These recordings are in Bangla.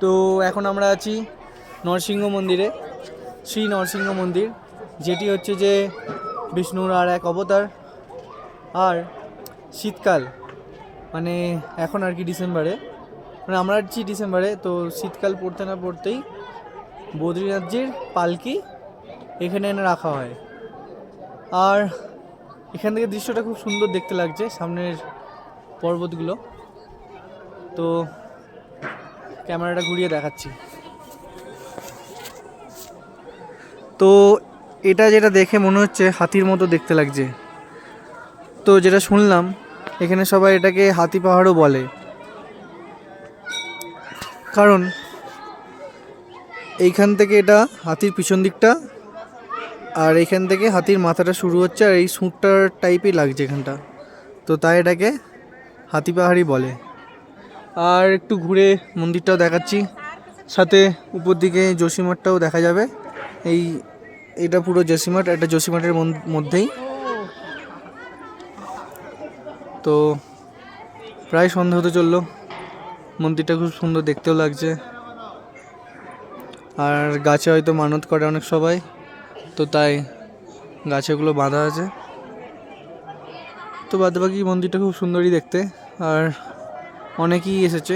তো এখন আমরা আছি নরসিংহ মন্দিরে, শ্রী নরসিংহ মন্দির, যেটি হচ্ছে যে বিষ্ণুর আর এক অবতার। আর শীতকাল মানে এখন আর কি ডিসেম্বরে, মানে আমরা আছি ডিসেম্বরে, তো শীতকাল পড়তে না পড়তেই বদ্রীনাথজির পালকি এখানে এনে রাখা হয়। আর এখান থেকে দৃশ্যটা খুব সুন্দর দেখতে লাগছে, সামনের পর্বতগুলো। তো ক্যামেরাটা ঘুরিয়ে দেখাচ্ছি। তো এটা যেটা দেখে মনে হচ্ছে হাতির মতো দেখতে লাগছে। তো যেটা শুনলাম এখানে সবাই এটাকে হাতি পাহাড়ও বলে, কারণ এইখান থেকে এটা হাতির পিছন দিকটা, আর এইখান থেকে হাতির মাথাটা শুরু হচ্ছে, আর এই সুঁটটার টাইপই লাগছে এখানটা, তো তাই এটাকে হাতি পাহাড়ই বলে। আর একটু ঘুরে মন্দিরটাও দেখাচ্ছি, সাথে উপর দিকে যোশীমঠটাও দেখা যাবে। এটা পুরো যোশীমঠ, এটা যোশীমঠের মধ্যেই। তো প্রায় সন্ধ্যা হতে চললো, মন্দিরটা খুব সুন্দর দেখতেও লাগছে। আর গাছে হয়তো মানত করে অনেক সবাই, তো তাই গাছেগুলো বাঁধা আছে। তো বাদবাকি মন্দিরটা খুব সুন্দরই দেখতে, আর অনেকেই এসেছে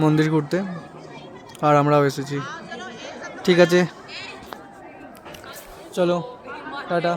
মন্দির ঘুরতে, আর আমরাও এসেছি। ঠিক আছে, চলো টাটা।